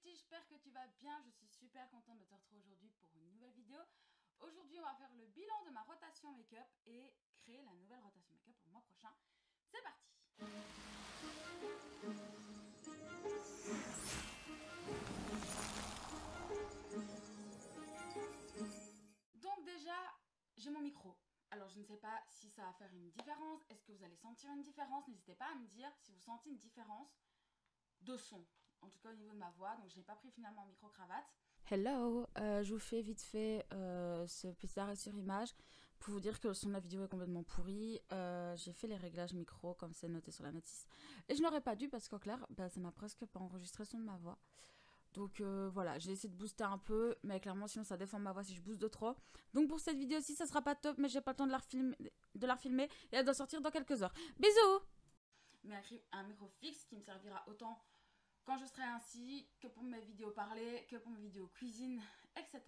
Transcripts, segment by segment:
Beauty, j'espère que tu vas bien, je suis super contente de te retrouver aujourd'hui pour une nouvelle vidéo. Aujourd'hui on va faire le bilan de ma rotation make-up et créer la nouvelle rotation make-up pour le mois prochain. C'est parti! Donc déjà, j'ai mon micro. Alors je ne sais pas si ça va faire une différence, est-ce que vous allez sentir une différence? N'hésitez pas à me dire si vous sentez une différence de son. En tout cas au niveau de ma voix, donc je n'ai pas pris finalement un micro-cravate. Hello, je vous fais vite fait ce petit arrêt sur image pour vous dire que le son de la vidéo est complètement pourri. J'ai fait les réglages micro comme c'est noté sur la notice. Et je n'aurais pas dû parce qu'en clair, ça m'a presque pas enregistré le son de ma voix. Donc voilà, j'ai essayé de booster un peu, mais clairement sinon ça déforme ma voix si je booste de trop. Donc pour cette vidéo-ci, ça sera pas top, mais j'ai pas le temps de la refilmer et elle doit sortir dans quelques heures. Bisous! Mais un micro fixe qui me servira autant quand je serai ainsi, que pour mes vidéos parlées, que pour mes vidéos cuisine, etc.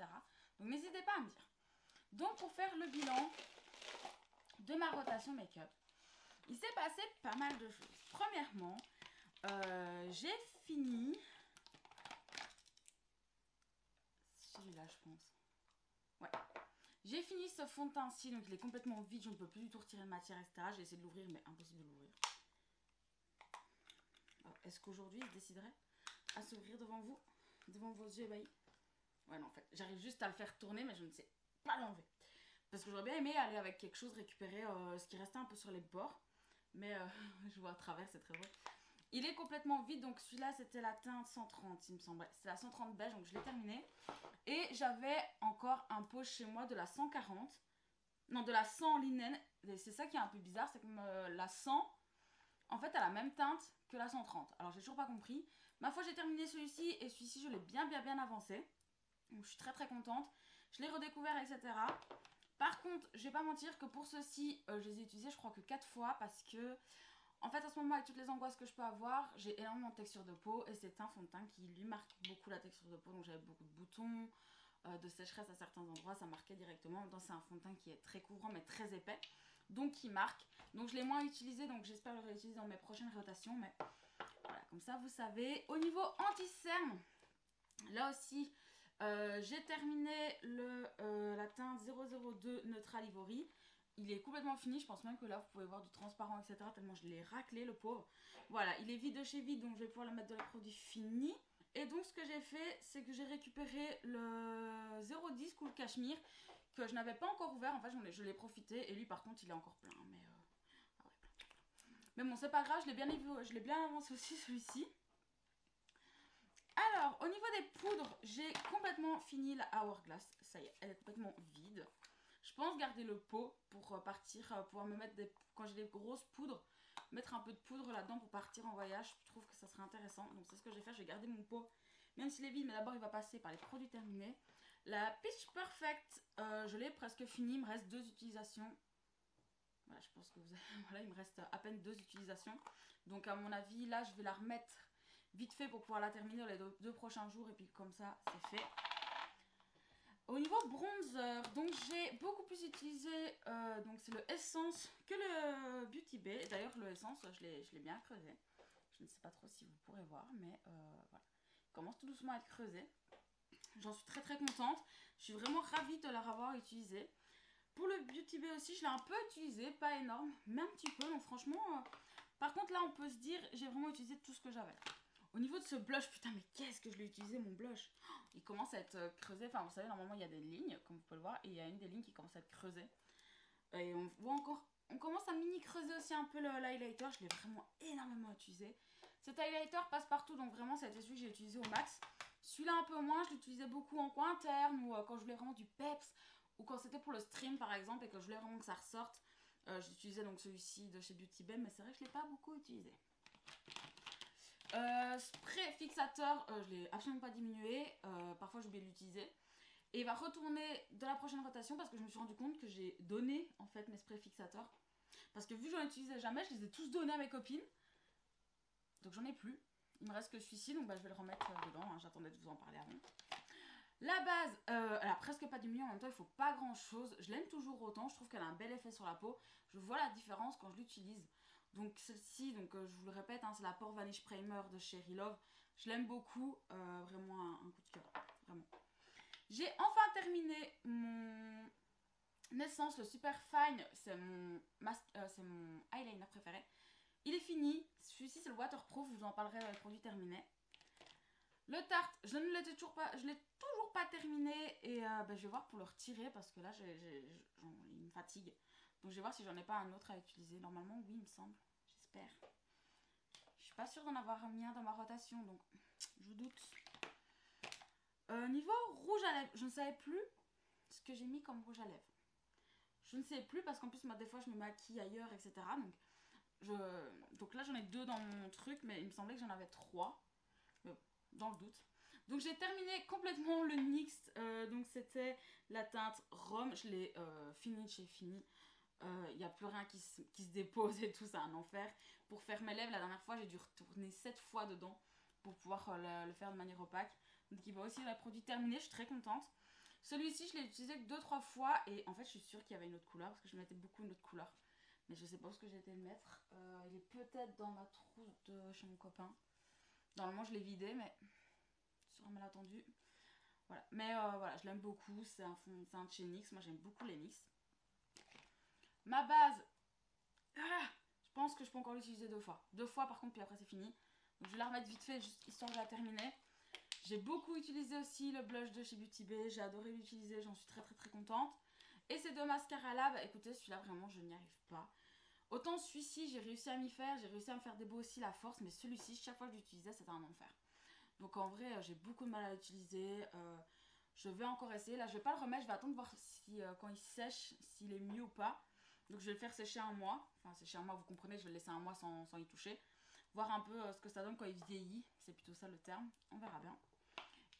Donc n'hésitez pas à me dire. Donc pour faire le bilan de ma rotation make-up, il s'est passé pas mal de choses. Premièrement, j'ai fini celui-là je pense. Ouais. J'ai fini ce fond de teint-ci, donc il est complètement vide, je ne peux plus du tout retirer de matière, etc. J'ai essayé de l'ouvrir, mais impossible de l'ouvrir. Est-ce qu'aujourd'hui il se déciderait à s'ouvrir devant vous, devant vos yeux ébahis? Ouais, non, en fait, j'arrive juste à le faire tourner, mais je ne sais pas l'enlever. Parce que j'aurais bien aimé aller avec quelque chose, récupérer ce qui restait un peu sur les bords. Mais je vois à travers, c'est très drôle. Il est complètement vide, donc celui-là, c'était la teinte 130, il me semble. C'est la 130 beige, donc je l'ai terminé. Et j'avais encore un pot chez moi de la 140. Non, de la 100 linen. C'est ça qui est un peu bizarre, c'est que la 100... En fait, elle a la même teinte que la 130. Alors, j'ai toujours pas compris. Ma foi, j'ai terminé celui-ci et celui-ci, je l'ai bien avancé. Donc, je suis très contente. Je l'ai redécouvert, etc. Par contre, je vais pas mentir que pour ceux-ci, je les ai utilisés, je crois que 4 fois parce que, en fait, à ce moment, avec toutes les angoisses que je peux avoir, j'ai énormément de texture de peau et c'est un fond de teint qui lui marque beaucoup la texture de peau. Donc, j'avais beaucoup de boutons, de sécheresse à certains endroits, ça marquait directement. En même temps, c'est un fond de teint qui est très couvrant mais très épais. Donc qui marque. Donc je l'ai moins utilisé, donc j'espère le réutiliser dans mes prochaines rotations. Mais voilà, comme ça vous savez. Au niveau anti-cerne, là aussi, j'ai terminé la teinte 002 Neutral Ivory. Il est complètement fini, je pense même que là vous pouvez voir du transparent, etc. Tellement je l'ai raclé, le pauvre. Voilà, il est vide de chez vide, donc je vais pouvoir le mettre dans les produits finis. Et donc ce que j'ai fait, c'est que j'ai récupéré le 010 Cool Cashmere que je n'avais pas encore ouvert. En fait, je l'ai profité. Et lui, par contre, il est encore plein. Mais, ah ouais, plein. Mais bon, c'est pas grave. Je l'ai bien avancé aussi, celui-ci. Alors, au niveau des poudres, j'ai complètement fini la Hourglass. Ça y est, elle est complètement vide. Je pense garder le pot pour partir, pouvoir me mettre quand j'ai des grosses poudres, mettre un peu de poudre là-dedans pour partir en voyage. Je trouve que ça serait intéressant. Donc c'est ce que je vais faire. Je vais garder mon pot, même s'il est vide, mais d'abord il va passer par les produits terminés. La Pitch Perfect, je l'ai presque fini. Il me reste 2 utilisations. Voilà, je pense que vous avez... Voilà, il me reste à peine 2 utilisations. Donc à mon avis, là, je vais la remettre vite fait pour pouvoir la terminer les 2 prochains jours. Et puis comme ça, c'est fait. Au niveau bronzer, donc j'ai beaucoup plus utilisé, donc c'est le Essence que le Beauty Bay. D'ailleurs le Essence, je l'ai bien creusé. Je ne sais pas trop si vous pourrez voir, mais voilà. Il commence tout doucement à être creusé. J'en suis très contente. Je suis vraiment ravie de l'avoir utilisé. Pour le Beauty Bay aussi, je l'ai un peu utilisé, pas énorme, mais un petit peu. Donc franchement, par contre là on peut se dire, j'ai vraiment utilisé tout ce que j'avais. Au niveau de ce blush, putain mais qu'est-ce que je l'ai utilisé mon blush. Il commence à être creusé, enfin vous savez normalement il y a des lignes comme vous pouvez le voir. Et il y a une des lignes qui commence à être creusée. Et on voit encore, on commence à mini creuser aussi un peu l'highlighter. Je l'ai vraiment énormément utilisé. Cet highlighter passe partout, donc vraiment c'était celui que j'ai utilisé au max. Celui-là un peu moins, je l'utilisais beaucoup en coin interne ou quand je voulais vraiment du peps. Ou quand c'était pour le stream par exemple et que je voulais vraiment que ça ressorte. J'utilisais donc celui-ci de chez Beauty Bay, mais c'est vrai que je ne l'ai pas beaucoup utilisé. Spray fixateur, je l'ai absolument pas diminué, parfois j'oublie de l'utiliser. Et il va retourner de la prochaine rotation parce que je me suis rendu compte que j'ai donné en fait mes sprays fixateurs. Parce que vu que j'en utilisais jamais, je les ai tous donnés à mes copines. Donc j'en ai plus. Il me reste que celui-ci, donc je vais le remettre dedans, hein. J'attendais de vous en parler avant. La base, elle a presque pas diminué, en même temps il faut pas grand chose. Je l'aime toujours autant, je trouve qu'elle a un bel effet sur la peau. Je vois la différence quand je l'utilise. Donc celle-ci, je vous le répète, hein, c'est la Pore Vanish Primer de chez Relove. Je l'aime beaucoup, vraiment un coup de cœur, vraiment. J'ai enfin terminé mon Essence, le Super Fine, c'est mon eyeliner préféré. Il est fini, celui-ci c'est le waterproof, je vous en parlerai dans les produits terminés. Le Tarte, je ne l'ai toujours pas terminé et je vais voir pour le retirer parce que là il me fatigue. Donc je vais voir si j'en ai pas un autre à utiliser. Normalement oui il me semble, j'espère. Je suis pas sûre d'en avoir mis un dans ma rotation donc je doute. Niveau rouge à lèvres, je ne savais plus ce que j'ai mis comme rouge à lèvres. Je ne sais plus parce qu'en plus moi des fois je me maquille ailleurs etc. Donc là j'en ai 2 dans mon truc mais il me semblait que j'en avais 3. Mais dans le doute. Donc j'ai terminé complètement le NYX. Donc c'était la teinte Rhum. Je l'ai fini de chez Fini. Il n'y a plus rien qui se dépose et tout, c'est un enfer. Pour faire mes lèvres, la dernière fois j'ai dû retourner 7 fois dedans pour pouvoir le faire de manière opaque. Donc il va aussi la produit terminé, je suis très contente. Celui-ci je l'ai utilisé que 2-3 fois et en fait je suis sûre qu'il y avait une autre couleur parce que je mettais beaucoup une autre couleur. Mais je sais pas où que j'ai été le mettre. Il est peut-être dans ma trousse de chez mon copain. Normalement je l'ai vidé mais sur un malentendu. Voilà. Mais voilà, je l'aime beaucoup. C'est un fond de teint de chez NYX. Moi j'aime beaucoup les NYX. Ma base. Je pense que je peux encore l'utiliser 2 fois. 2 fois par contre puis après c'est fini. Donc je vais la remettre vite fait juste histoire de la terminer. J'ai beaucoup utilisé aussi le blush de chez Beauty Bay. J'ai adoré l'utiliser. J'en suis très contente. Et ces 2 mascaras là, bah écoutez celui-là vraiment je n'y arrive pas. Autant celui-ci j'ai réussi à m'y faire. J'ai réussi à me faire des beaux aussi la force. Mais celui-ci chaque fois que je l'utilisais c'était un enfer. Donc en vrai j'ai beaucoup de mal à l'utiliser. Je vais encore essayer. Là je vais pas le remettre. Je vais attendre voir si quand il sèche s'il est mieux ou pas. Donc je vais le faire sécher un mois. Enfin sécher un mois vous comprenez. Je vais le laisser un mois sans y toucher. Voir un peu ce que ça donne quand il vieillit. C'est plutôt ça le terme. On verra bien.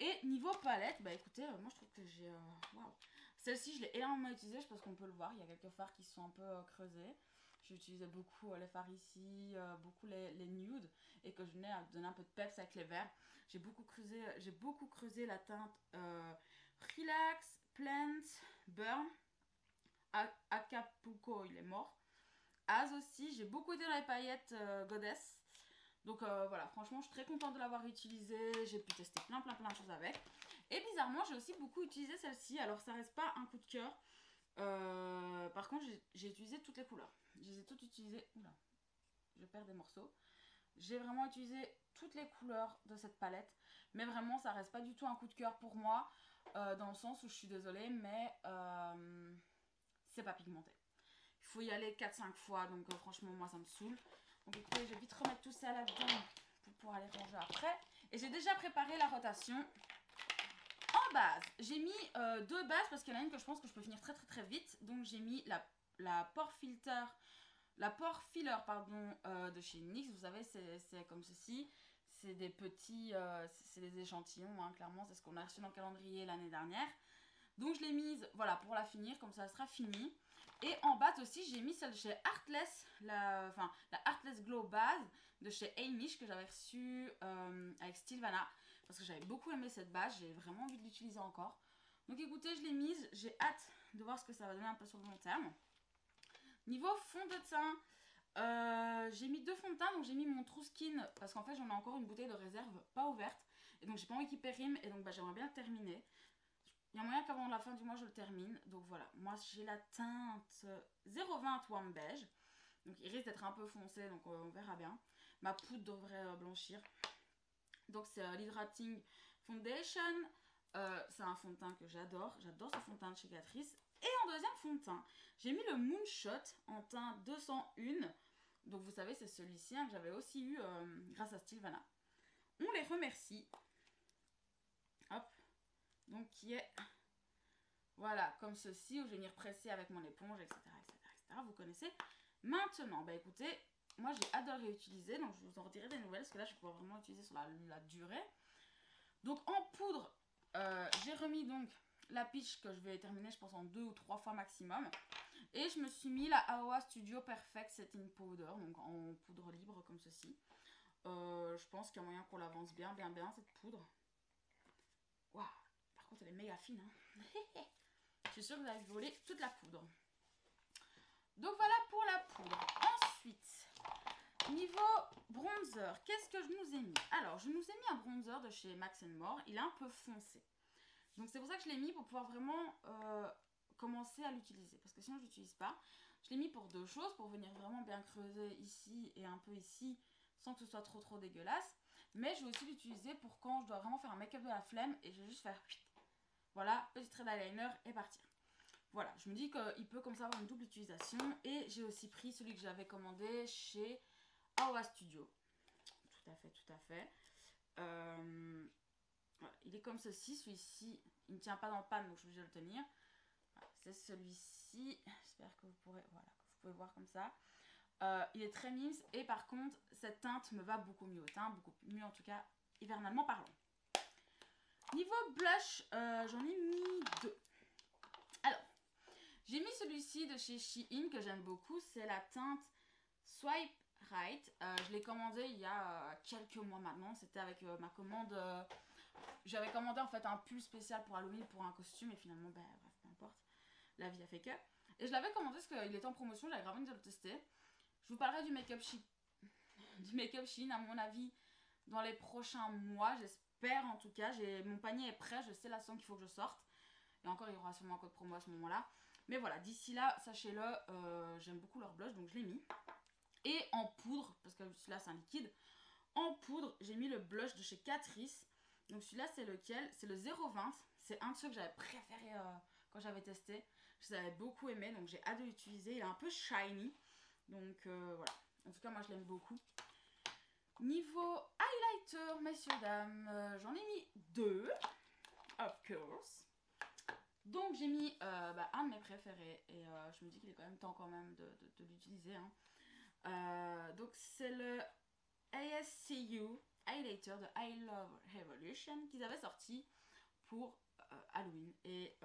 Et niveau palette, bah écoutez, moi je trouve que j'ai... Waouh. Celle-ci, je l'ai énormément utilisée, parce qu'on peut le voir, il y a quelques fards qui sont un peu creusés. J'ai utilisé beaucoup les fards ici, beaucoup les nudes, et que je venais à donner un peu de peps avec les verts. J'ai beaucoup creusé la teinte Relax, Plant, Burn, Acapulco, il est mort. Az aussi, j'ai beaucoup été dans les paillettes Goddess. Donc voilà, franchement, je suis très contente de l'avoir utilisée. J'ai pu tester plein de choses avec. Et bizarrement, j'ai aussi beaucoup utilisé celle-ci. Alors, ça reste pas un coup de cœur. Par contre, j'ai utilisé toutes les couleurs. Je les ai toutes utilisées. Oula, je perds des morceaux. J'ai vraiment utilisé toutes les couleurs de cette palette. Mais vraiment, ça reste pas du tout un coup de cœur pour moi. Dans le sens où je suis désolée, mais c'est pas pigmenté. Il faut y aller 4-5 fois. Donc franchement, moi, ça me saoule. Donc écoutez, je vais vite remettre tout ça là-dedans pour pouvoir les ranger après. Et j'ai déjà préparé la rotation en base. J'ai mis 2 bases parce qu'il y en a une que je pense que je peux finir très vite. Donc j'ai mis la pore filler de chez NYX. Vous savez, c'est comme ceci. C'est des petits, c'est des échantillons, hein, clairement. C'est ce qu'on a reçu dans le calendrier l'année dernière. Donc je l'ai mise, voilà, pour la finir, comme ça elle sera finie. Et en base aussi, j'ai mis celle de chez Artless, la Artless Glow Base de chez Amish que j'avais reçue avec Stilvana. Parce que j'avais beaucoup aimé cette base, j'ai vraiment envie de l'utiliser encore. Donc écoutez, je l'ai mise, j'ai hâte de voir ce que ça va donner un peu sur le long terme. Niveau fond de teint, j'ai mis 2 fonds de teint, donc j'ai mis mon True Skin parce qu'en fait j'en ai encore une bouteille de réserve pas ouverte. Et donc j'ai pas envie qu'il périme et donc j'aimerais bien le terminer. Il y a moyen qu'avant la fin du mois je le termine. Donc voilà, moi j'ai la teinte 020 Warm Beige. Donc il risque d'être un peu foncé, donc on verra bien. Ma poudre devrait blanchir. Donc c'est l'Hydrating Foundation. C'est un fond de teint que j'adore. J'adore ce fond de teint de chez Catrice. Et en deuxième fond de teint, j'ai mis le Moonshot en teint 201. Donc vous savez, c'est celui-ci hein, que j'avais aussi eu grâce à Stilvana. On les remercie. Hop. Donc qui est, voilà, comme ceci, où je vais venir presser avec mon éponge, etc. Vous connaissez. Maintenant, bah écoutez, moi j'ai adoré utiliser, donc je vous en redirai des nouvelles, parce que là je vais pouvoir vraiment l'utiliser sur la durée. Donc en poudre, j'ai remis donc la peach que je vais terminer, je pense, en 2 ou 3 fois maximum. Et je me suis mis la AOA Studio Perfect Setting Powder, donc en poudre libre comme ceci. Je pense qu'il y a moyen qu'on l'avance bien cette poudre. Waouh! Par contre, elle est méga fine. Hein. Je suis sûre que vous avez volé toute la poudre. Donc voilà pour la poudre. Ensuite, Niveau bronzer, qu'est-ce que je nous ai mis? Alors, je nous ai mis un bronzer de chez Max More. Il est un peu foncé. Donc, c'est pour ça que je l'ai mis pour pouvoir vraiment commencer à l'utiliser. Parce que sinon, je l'utilise pas. Je l'ai mis pour deux choses. Pour venir vraiment bien creuser ici et un peu ici sans que ce soit trop dégueulasse. Mais je vais aussi l'utiliser pour quand je dois vraiment faire un make-up de la flemme et je vais juste faire voilà, petit trait d'eyeliner et partir. Voilà, je me dis qu'il peut comme ça avoir une double utilisation. Et j'ai aussi pris celui que j'avais commandé chez Awa Studio. Tout à fait, tout à fait. Voilà, il est comme ceci. Celui-ci, il ne tient pas dans le pan, donc je suis obligée de le tenir. Voilà, c'est celui-ci. J'espère que vous pourrez, voilà, que vous pouvez voir comme ça. Il est très mimes et par contre, cette teinte me va beaucoup mieux au teint, beaucoup mieux en tout cas, hivernalement parlant. Niveau blush, j'en ai mis deux. Alors, j'ai mis celui-ci de chez Shein que j'aime beaucoup. C'est la teinte Swipe Right. Je l'ai commandé il y a quelques mois maintenant. C'était avec ma commande. J'avais commandé en fait un pull spécial pour Halloween pour un costume. Et finalement, bref, peu importe. La vie a fait que. Et je l'avais commandé parce qu'il était en promotion. J'avais grave envie de le tester. Je vous parlerai du make-up Shein à mon avis dans les prochains mois. J'espère en tout cas. Mon panier est prêt. Je sais la somme qu'il faut que je sorte. Et encore, il y aura sûrement un code promo à ce moment-là. Mais voilà, d'ici là, sachez-le, j'aime beaucoup leur blush, donc je l'ai mis. Et en poudre, parce que celui-là c'est un liquide, en poudre, j'ai mis le blush de chez Catrice. Donc celui-là, c'est lequel? C'est le 020. C'est un de ceux que j'avais préféré quand j'avais testé. Je les avais beaucoup aimé, donc j'ai hâte de l'utiliser. Il est un peu shiny. Donc voilà. En tout cas, moi, je l'aime beaucoup. Niveau highlighter, messieurs, dames, j'en ai mis deux. Of course. Donc j'ai mis un de mes préférés et je me dis qu'il est quand même temps quand même de l'utiliser. Hein. Donc c'est le ASCU Highlighter de I Love Revolution qu'ils avaient sorti pour Halloween. Et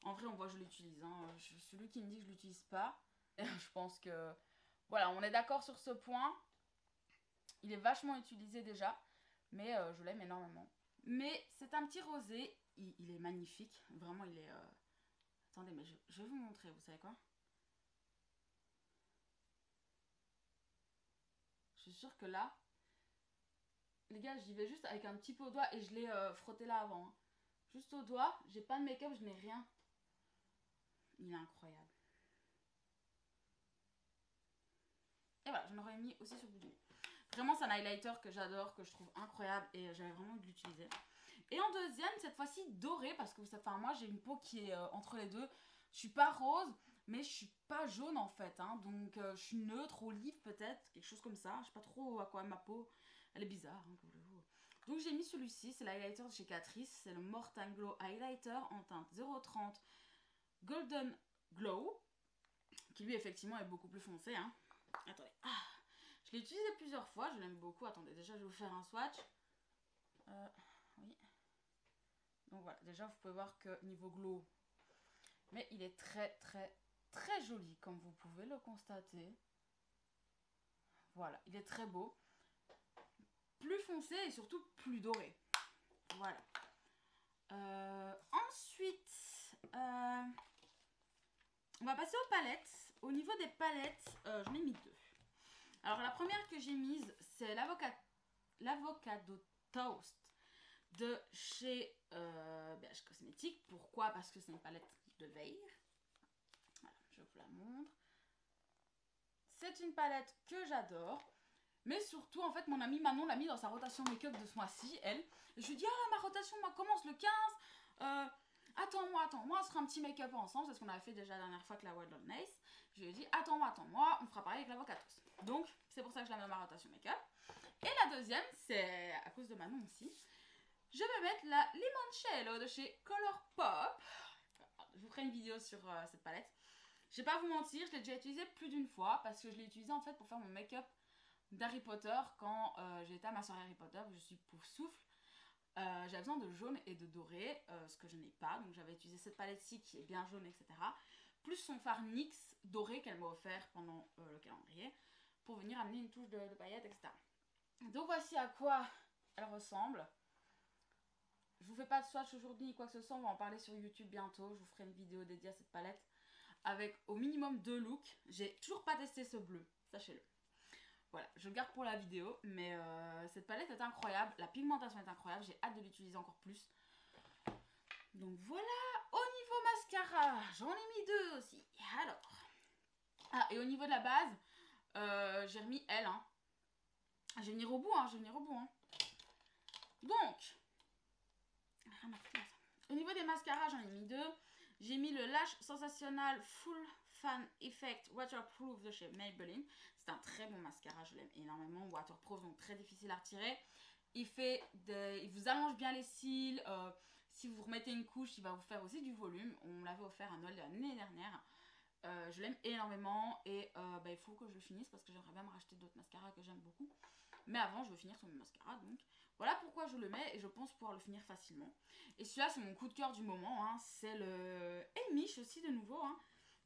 en vrai on voit que je l'utilise. Hein. Celui qui me dit que je l'utilise pas, je pense que voilà, on est d'accord sur ce point. Il est vachement utilisé déjà, mais je l'aime énormément. Mais c'est un petit rosé. Il est magnifique. Vraiment, il est... Attendez, mais je vais vous montrer. Vous savez quoi? Je suis sûre que là... Les gars, j'y vais juste avec un petit peu au doigt et je l'ai frotté là avant. Hein. Juste au doigt. J'ai pas de make-up, je n'ai rien. Il est incroyable. Et voilà, j'en aurais mis aussi sur le bout du nez. Vraiment, c'est un highlighter que j'adore, que je trouve incroyable et j'avais vraiment envie de l'utiliser. Et en deuxième, cette fois-ci doré, parce que moi j'ai une peau qui est entre les deux. Je suis pas rose, mais je suis pas jaune en fait. Hein, donc je suis neutre, olive peut-être, quelque chose comme ça. Je sais pas trop à quoi ma peau. Elle est bizarre, hein, comme voulez-vous. Donc j'ai mis celui-ci, c'est l'highlighter de chez Catrice. C'est le Mortan Glow Highlighter en teinte 030 Golden Glow. Qui lui effectivement est beaucoup plus foncé. Hein. Attendez. Je l'ai utilisé plusieurs fois, je l'aime beaucoup. Attendez, déjà je vais vous faire un swatch. Oui. Donc voilà, déjà vous pouvez voir que niveau glow, mais il est très joli comme vous pouvez le constater. Voilà, il est très beau. Plus foncé et surtout plus doré. Voilà. Ensuite, on va passer aux palettes. Au niveau des palettes, j'en ai mis deux. Alors la première que j'ai mise, c'est l'Avocado Toast de chez BH Cosmétiques. Pourquoi? Parce que c'est une palette de veille. Voilà, je vous la montre. C'est une palette que j'adore. Mais surtout, en fait, mon amie Manon l'a mis dans sa rotation make-up de ce mois-ci, elle. Et je lui dis, ma rotation commence le 15. Attends-moi, on se fera un petit make-up ensemble. C'est ce qu'on avait fait déjà la dernière fois avec la Wild on Nice. Je lui ai dit, attends-moi, on fera pareil avec l'Avocatos. Donc, c'est pour ça que je la mets dans ma rotation make-up. Et la deuxième, c'est à cause de Manon aussi. Je vais mettre la Limoncello de chez Colourpop. Je vous ferai une vidéo sur cette palette. Je vais pas vous mentir, je l'ai déjà utilisée plus d'une fois parce que je l'ai utilisée en fait pour faire mon make-up d'Harry Potter quand j'étais à ma soirée Harry Potter. Je suis pouf souffle. J'avais besoin de jaune et de doré, ce que je n'ai pas. Donc j'avais utilisé cette palette-ci qui est bien jaune, etc. Plus son fard NYX doré qu'elle m'a offert pendant le calendrier pour venir amener une touche de paillettes, etc. Donc voici à quoi elle ressemble. Je vous fais pas de swatch aujourd'hui ni quoi que ce soit, on va en parler sur YouTube bientôt. Je vous ferai une vidéo dédiée à cette palette avec au minimum 2 looks. J'ai toujours pas testé ce bleu, sachez-le. Voilà, je le garde pour la vidéo, mais cette palette est incroyable, la pigmentation est incroyable, j'ai hâte de l'utiliser encore plus. Donc voilà, au niveau mascara, j'en ai mis 2 aussi. Alors, ah, et au niveau de la base, j'ai remis elle, hein. Je vais venir au bout, hein, je vais venir au bout, hein. Donc, au niveau des mascaras, j'en ai mis 2. J'ai mis le Lash Sensational Full Fan Effect Waterproof de chez Maybelline. C'est un très bon mascara, je l'aime énormément. Waterproof, donc très difficile à retirer. Il vous allonge bien les cils. Si vous remettez une couche, il va vous faire aussi du volume. On me l'avait offert à Noël de l'année dernière. Je l'aime énormément et il faut que je le finisse parce que j'aimerais bien me racheter d'autres mascaras que j'aime beaucoup. Mais avant, je veux finir sur mon mascara, donc voilà pourquoi je le mets et je pense pouvoir le finir facilement. Et celui-là, c'est mon coup de cœur du moment, hein. C'est le Elmish aussi de nouveau, hein,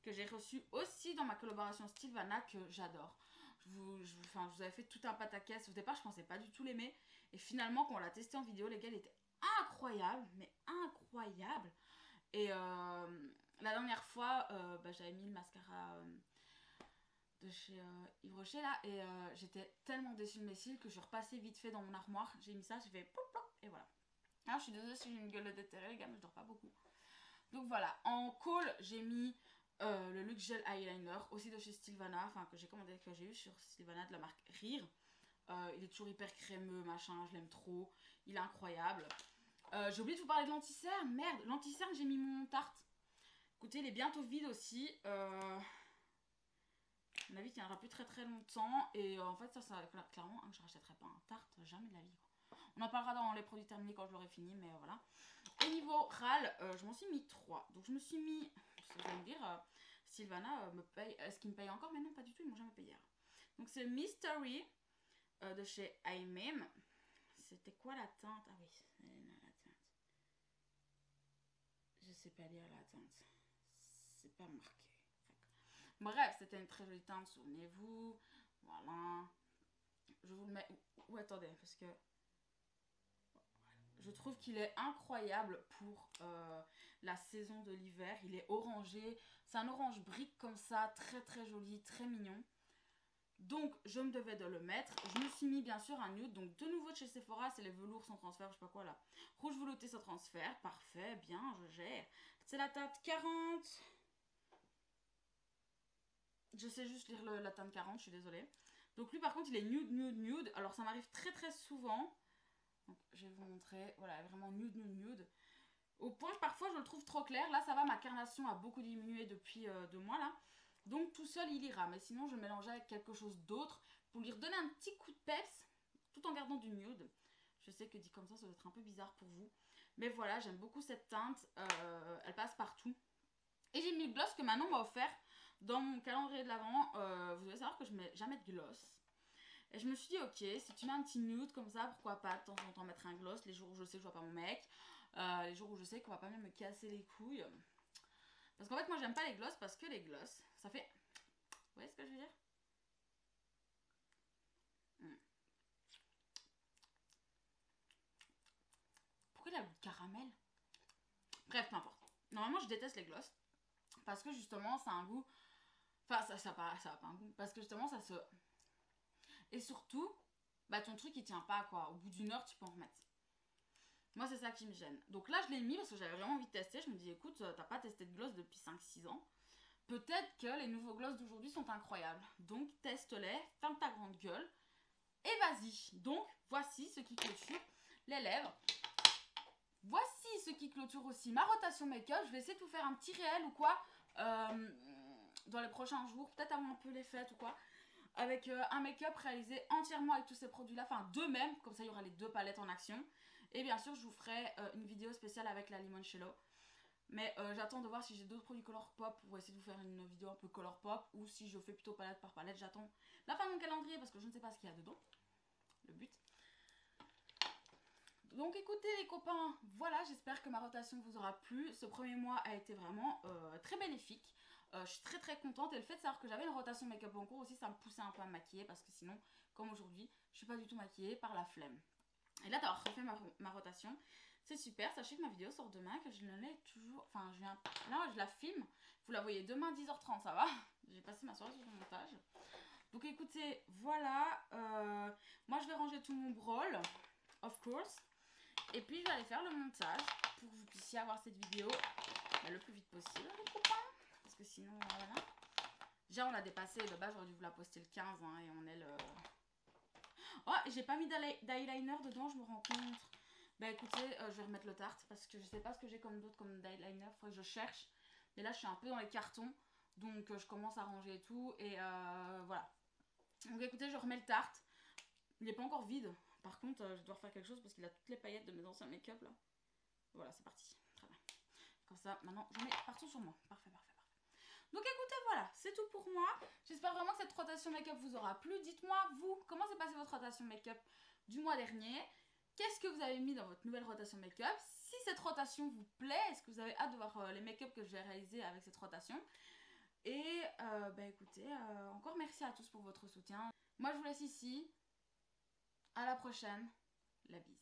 que j'ai reçu aussi dans ma collaboration Sylvana que j'adore. Je vous avais fait tout un pataquès. Au départ, je pensais pas du tout l'aimer. Et finalement, quand on l'a testé en vidéo, les gars, il était incroyable, mais incroyable. Et la dernière fois, j'avais mis le mascara de chez Yves Rocher là et j'étais tellement déçue de mes cils que je repassais vite fait dans mon armoire, j'ai mis ça, j'ai fait plop plop et voilà. Alors je suis désolée si j'ai une gueule de déterré les gars, mais je dors pas beaucoup. Donc voilà, en call j'ai mis le Luxe Gel Eyeliner aussi de chez Sylvana, enfin que j'ai commandé, que j'ai eu sur Sylvana de la marque Rire. Il est toujours hyper crémeux machin, je l'aime trop, il est incroyable. J'ai oublié de vous parler de l'anti-cerne, merde, l'anti-cerne j'ai mis mon Tarte. Écoutez, il est bientôt vide aussi. À mon avis, il tiendra plus très très longtemps. Et en fait, ça clairement, hein, je rachèterai pas un Tarte, jamais de la vie. On en parlera dans les produits terminés quand je l'aurai fini, mais voilà. Au niveau RAL, je m'en suis mis 3. Donc je me suis mis, vous allez me dire, Sylvana me paye, est-ce qu'il me paye encore? Mais non, pas du tout, ils m'ont jamais payé. Donc c'est Mystery de chez IMEM. C'était quoi la teinte? Ah oui, c'est la teinte. Je sais pas lire la teinte. C'est pas marqué. Bref, c'était une très jolie teinte, souvenez-vous. Voilà. Je vous le mets... Ou attendez, parce que... Je trouve qu'il est incroyable pour la saison de l'hiver. Il est orangé. C'est un orange brique comme ça, très très joli, très mignon. Donc, je me devais de le mettre. Je me suis mis bien sûr un nude. Donc, de nouveau de chez Sephora, c'est les velours sans transfert, je sais pas quoi là. Rouge velouté sans transfert. Parfait, bien, je gère. C'est la teinte 40... Je sais juste lire la teinte 40, je suis désolée. Donc lui par contre il est nude, nude, nude. Alors ça m'arrive très très souvent. Donc je vais vous montrer. Voilà, vraiment nude, nude, nude. Au point que parfois je le trouve trop clair. Là ça va, ma carnation a beaucoup diminué depuis 2 mois là. Donc tout seul il ira. Mais sinon je mélangeais avec quelque chose d'autre pour lui redonner un petit coup de peps tout en gardant du nude. Je sais que dit comme ça doit être un peu bizarre pour vous. Mais voilà, j'aime beaucoup cette teinte. Elle passe partout. Et j'ai mis le gloss que Manon m'a offert dans mon calendrier de l'avant. Vous devez savoir que je mets jamais de gloss. Et je me suis dit, ok, si tu mets un petit nude comme ça, pourquoi pas de temps en temps mettre un gloss les jours où je sais que je vois pas mon mec, les jours où je sais qu'on va pas même me casser les couilles. Parce qu'en fait, moi j'aime pas les gloss parce que les gloss, ça fait. Vous voyez ce que je veux dire? Pourquoi il a le goût de caramel? Bref, peu importe. Normalement, je déteste les gloss parce que justement, ça a un goût. Enfin, ça a pas un goût. Parce que justement, ça se. Et surtout, bah ton truc il tient pas quoi. Au bout d'une heure, tu peux en remettre. Moi, c'est ça qui me gêne. Donc là, je l'ai mis parce que j'avais vraiment envie de tester. Je me dis, écoute, t'as pas testé de gloss depuis 5-6 ans. Peut-être que les nouveaux gloss d'aujourd'hui sont incroyables. Donc, teste-les, ferme ta grande gueule et vas-y. Donc, voici ce qui clôture les lèvres. Voici ce qui clôture aussi ma rotation make-up. Je vais essayer de vous faire un petit réel ou quoi dans les prochains jours. Peut-être avant un peu les fêtes ou quoi. Avec un make-up réalisé entièrement avec tous ces produits-là. Enfin, deux même. Comme ça, il y aura les 2 palettes en action. Et bien sûr, je vous ferai une vidéo spéciale avec la limoncello. Mais j'attends de voir si j'ai d'autres produits Colourpop pour essayer de vous faire une vidéo un peu Colourpop. Ou si je fais plutôt palette par palette. J'attends la fin de mon calendrier parce que je ne sais pas ce qu'il y a dedans. Le but. Donc écoutez les copains, voilà, j'espère que ma rotation vous aura plu. Ce premier mois a été vraiment très bénéfique. Je suis très très contente et le fait de savoir que j'avais une rotation make-up en cours aussi, ça me poussait un peu à me maquiller parce que sinon, comme aujourd'hui, je suis pas du tout maquillée par la flemme. Et là d'avoir refait ma rotation, c'est super. Sachez que ma vidéo sort demain, que je ne l'ai toujours... Enfin, là je la filme, vous la voyez demain 10h30, ça va? J'ai passé ma soirée sur le montage. Donc écoutez, voilà. Moi, je vais ranger tout mon brawl, of course. Et puis, je vais aller faire le montage pour que vous puissiez avoir cette vidéo le plus vite possible, les copains. Parce que sinon, voilà. Déjà, on l'a dépassé. De base, j'aurais dû vous la poster le 15. Hein, et on est le... Oh, j'ai pas mis d'eyeliner dedans, je me rends compte. Bah écoutez, je vais remettre le Tarte parce que je sais pas ce que j'ai comme d'autres comme d'eyeliner. Faudrait que je cherche. Mais là, je suis un peu dans les cartons. Donc, je commence à ranger et tout. Et voilà. Donc, écoutez, je remets le Tarte. Il n'est pas encore vide. Par contre, je dois refaire quelque chose parce qu'il a toutes les paillettes de mes anciens make-up là. Voilà, c'est parti. Très bien. Comme ça, maintenant, j'en mets partout sur moi. Parfait, parfait, parfait. Donc écoutez, voilà, c'est tout pour moi. J'espère vraiment que cette rotation make-up vous aura plu. Dites-moi, vous, comment s'est passée votre rotation make-up du mois dernier? Qu'est-ce que vous avez mis dans votre nouvelle rotation make-up? Si cette rotation vous plaît, est-ce que vous avez hâte de voir les make-up que je vais réaliser avec cette rotation? Et bah écoutez, encore merci à tous pour votre soutien. Moi, je vous laisse ici. À la prochaine. La bise.